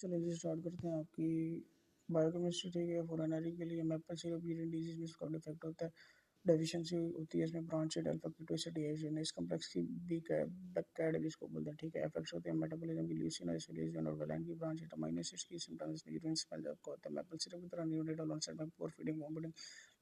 चलिए जी स्टार्ट करते हैं आपकी बायोकेमिस्ट्री। ठीक है, फॉर एनआरई के लिए मैपल सिरप यूरिन डिजीज में इसका डिफेक्ट होता है, डेफिशिएंसी होती है इसमें ब्रांचेड अल्फा कीटोएसिड इस कम्प्लेक्स की बी कैड जिसको बोलते हैं। ठीक है, इफेक्ट्स होते हैं मेटाबॉलिज्म की, ल्यूसीन आइसोलेशन और वेलाइन की ब्रांच अमीनो एसिड्स की सिम्टम्स में यूरिन स्मेल आपको होता है। मैपल सिरप की तरह न्यूरोडेटल ऑनसेट में पोर फीडिंग वॉमिटिंग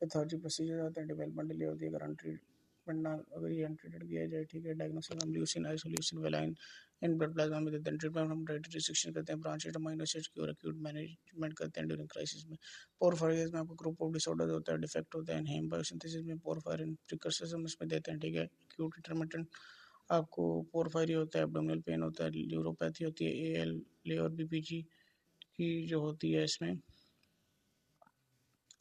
लेथार्जी प्रोसीजर होते हैं, डेवलपमेंट डिले होती है अगर ये अनट्रीटेड किया जाए। ठीक है, डायग्नोसिस हम leucine isolation valine in blood plasma में देते हैं। ट्रीटमेंट हम डाइटरी रिस्ट्रिक्शन करते हैं, ब्रांचेड अमीनो एसिड्स की और एक्यूट मैनेजमेंट करते हैं ड्यूरिंग क्राइसिस में। पोरफायरियस में आपको ग्रुप ऑफ डिसऑर्डर होता है, डिफेक्ट होता है हेम बायोसिंथेसिस में पोरफायरिन प्रिकर्सर्स हम इसमें देते हैं। ठीक है, एक्यूट इंटरमिटेंट आपको पोरफायरिया होता है, एब्डोमिनल पेन होता है, न्यूरोपैथी होती है, एएल और बीपीजी की जो होती है इसमें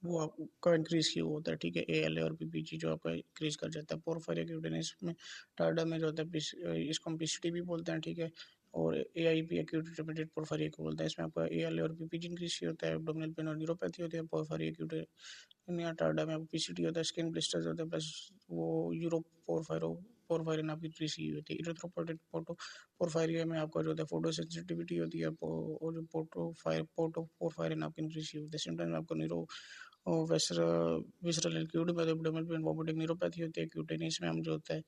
वो आपका इंक्रीज की होता है। ठीक है, एएल और बीपीजी जो आपका इंक्रीज कर जाता है। पोरफायरिया क्यूटिनिस में टार्डा में जो होता है इसको हम पीसीटी भी बोलते हैं। ठीक है, और एआईपी एक्यूट इंटरमीडिएट पोरफायरिया को बोलते हैं। इसमें आपका एएल और बीपीजी इंक्रीज की होता है, एब्डोमिनल पेन और न्यूरोपैथी होती है। पोरफायरिया एक्यूट टार्डा में आपको पीसीटी होता है, स्किन ब्लिस्टर्स होते हैं, प्लस वो यूरो पोरफायरिन आपकी इंक्रीज की होती है। इरिथ्रोपोइटिक पोरफायरिया में आपका जो होता है फोटो सेंसिटिविटी होती है, और जो पोरफायरिन आपकी इंक्रीज की होती है। सिम्टम्स में आपको न्यूरो और विसरल एक्यूट में एब्डोमिनल पेन वॉमिटिंग न्यूरोपैथी होती है। क्यूटेनियस में हम जो होता है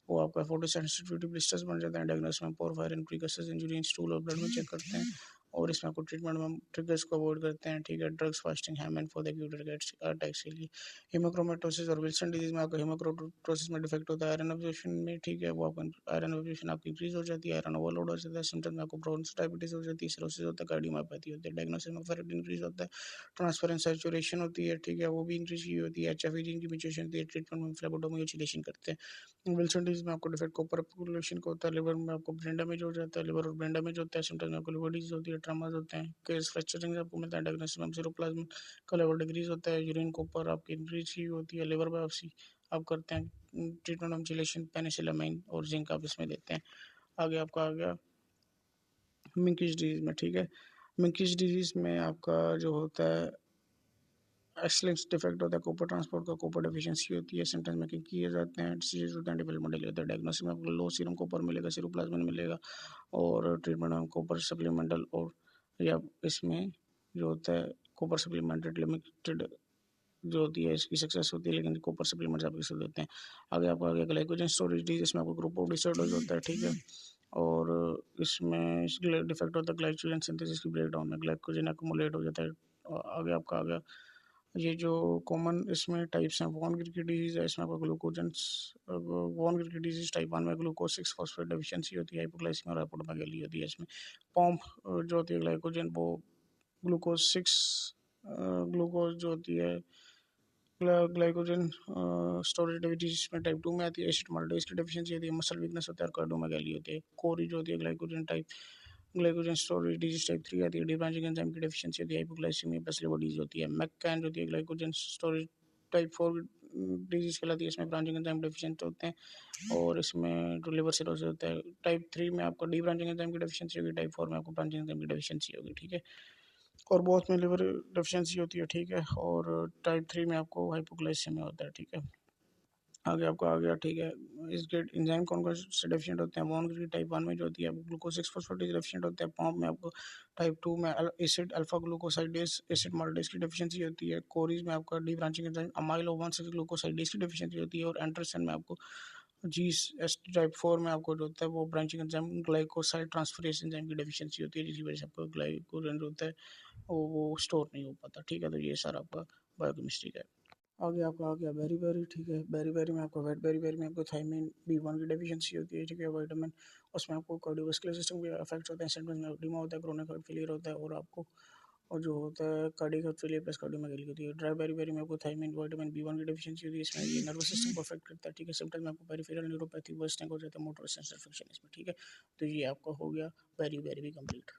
वो आपका फोटो सेंसिटिविटी ब्लिस्टर्स बन जाते हैं। डायग्नोसिस में porphyrin precursors injury in stool और ब्लड में चेक करते हैं, और इसमें आपको ट्रीटमेंट में हम ट्रिगर्स को अवॉइड करते हैं। ठीक है, drugs fasting hemin for the acute attacks के लिए। हीमोक्रोमेटोसिस और विल्सन डिजीज में आपका हीमोक्रोमेटोसिस में डिफेक्ट होता है आयरन एब्जॉर्प्शन में। ठीक है, वो आपका आयरन एब्जॉर्प्शन आपकी इंक्रीज हो जाती है, आयरन ओवरलोड हो जाता है। सिम्टम्स में आपको ब्रोन्स डायबिटीज हो जाती है, सिरोसिस होता है, कार्डियोमायोपैथी होती है। डायग्नोसिस में फेरेटिन इंक्रीज होता है, ट्रांसफरेंस सैचुरेशन होती है। ठीक है, वो भी इंक्रीज की होती है। एचएफए जीन की म्यूटेशन होती है, ट्रीटमेंट में फ्लेबोटोमी चिलेशन करते हैं। विल्सन डिजीज में आपको डिफेक्ट कॉपर एक्युमुलेशन को होता है, लिवर में आपको ब्रेन डैमेज हो जाता है, लिवर और ब्रेन डैमेज होता है। सिम्टम्स में आपको लिवर डिजीज होती है, ट्रामाज होते हैं, केस फ्रैक्चरिंग आपको मिलता है। डायग्नोसिस में सीरोप्लाज्म का लेवल डिक्रीज होता है, यूरिन कॉपर आपकी इंक्रीज की होती है, लिवर बायोप्सी आप करते हैं। ट्रीटमेंट में चिलेशन, पेनिसिलामाइन और जिंक आप इसमें देते हैं। आगे आपका आ गया मिंकिश डिजीज में। ठीक है, मिंकिश डिजीज में आपका जो होता है एक्सलेंस डिफेक्ट होता है, कॉपर ट्रांसपोर्ट का कॉपर डेफिशिएंसी होती है। सिम्टम्स में किए जाते हैं, डिसीज होते हैं, डेवलपमेंट डिले होता है। डायग्नोसिस में आपको लो सीरम कॉपर मिलेगा, सीरोप्लाज्मिन मिलेगा, और ट्रीटमेंट में कॉपर सप्लीमेंटल और या इसमें जो होता है कॉपर सप्लीमेंटेड लिमिटेड जो होती है इसकी सक्सेस होती है, लेकिन कॉपर सप्लीमेंट्स आप इसे देते हैं। आगे आपको आगे ग्लाइकोजन स्टोरेज डिजीज, इसमें आपको ग्रुप ऑफ डिसऑर्डर्स होता है। ठीक है, और इसमें डिफेक्ट होता है ग्लाइकोजन सिंथेसिस की ब्रेकडाउन में, ग्लाइकोजन एक्युमुलेट हो जाता है। आगे आपका आ गया ये जो कॉमन इसमें टाइप्स हैं, वॉन क्रिकी डिजीज है, इसमें आपको वॉन क्रिकी डिजीज टाइप 1 में ग्लूकोज 6 फॉस्फेट डेफिशिएंसी होती है, हाइपोग्लाइसीमिया और हाइपोटोमेगाली होती है। इसमें पॉम्प जो होती है ग्लाइकोजन वो ग्लूकोज 6 ग्लूकोज जो होती है ग्लाइकोजन स्टोरेज डिजीज में टाइप 2 में आती है। एसिड माल्टेज की डेफिशिएंसी होती है, मसल वीकनेस होता है, और कार्डियोमेगाली होती है। कोरी जो होती है ग्लाइकोजन स्टोरेज डिजीज टाइप 3 आती है, डी ब्रांचिंग एंजाइम की डेफिशिएंसी होती है, हाइपोग्लाइसीमिया प्लस लिवर डिजीज होती है। मैककैन जो होती है ग्लाइकोजन स्टोरेज टाइप 4 डिजीज कहलाती है, इसमें ब्रांचिंग एंजाइम डेफिशिएंट होते हैं, और इसमें जो लिवर सिरोसिस होता है। टाइप 3 में आपको डी ब्रांचिंग एंजाइम की डेफिशिएंसी होगी, टाइप 4 में आपको ब्रांचिंग एंजाइम की डेफिशिएंसी होगी। ठीक है, और बहुत में लिवर डेफिशिएंसी होती है। ठीक है, और टाइप 3 में आपको हाइपोग्लाइसेमिया होता है। ठीक है, आगे आपका आ गया। ठीक है, इसके एंजाइम कौन कौन से डेफिशिएंट होते हैं। वॉन क्रिकी टाइप 1 में जो होती है ग्लूकोज 6 फॉस्फेटेज डेफिशिएंट होता है। पॉम्प में आपको टाइप 2 में acid alpha glucosidase acid maltase की डेफिशिएंसी होती है। कोरीज में आपका डी ब्रांचिंग एंजाइम अमाइलो 1 6 ग्लूकोसाइडेज की डेफिशिएंसी होती है, और एंडरसन में आपको जी एस टाइप 4 में आपको जो होता है वो branching enzyme glycoside transferase enzyme की डेफिशिएंसी होती है, जिसकी वजह से आपको ग्लाइकोजन जो होता है वो स्टोर नहीं हो पाता। ठीक है, तो ये सारा आपका बायोकेमिस्ट्री का है। आगे आपका आ गया बेरी। ठीक है, बेरी में आपको वेट बेरी में आपको थायमिन B1 की डेफिशिएंसी होती है। ठीक है, विटामिन उसमें आपको कार्डियोवास्कुलर सिस्टम भी अफेक्ट होता है। सिम्टम्स में एडिमा होता है, क्रोनिक हार्ट फेलियर होता है, और आपको और जो होता है cardiac heart failure plus cardiomegaly होती है। ड्राई बेरी में आपको थायमिन विटामिन B1 की डेफिशिएंसी होती है, इसमें ये नर्वस सिस्टम को अफेक्ट करता है। ठीक है, सिम्टम्स में आपको पेरिफेरल न्यूरोपैथी वर्सनिंग हो जाता है, मोटर सेंसर इन्फेक्शन इसमें। ठीक है, तो ये आपका हो गया बेरी भी कंप्लीट।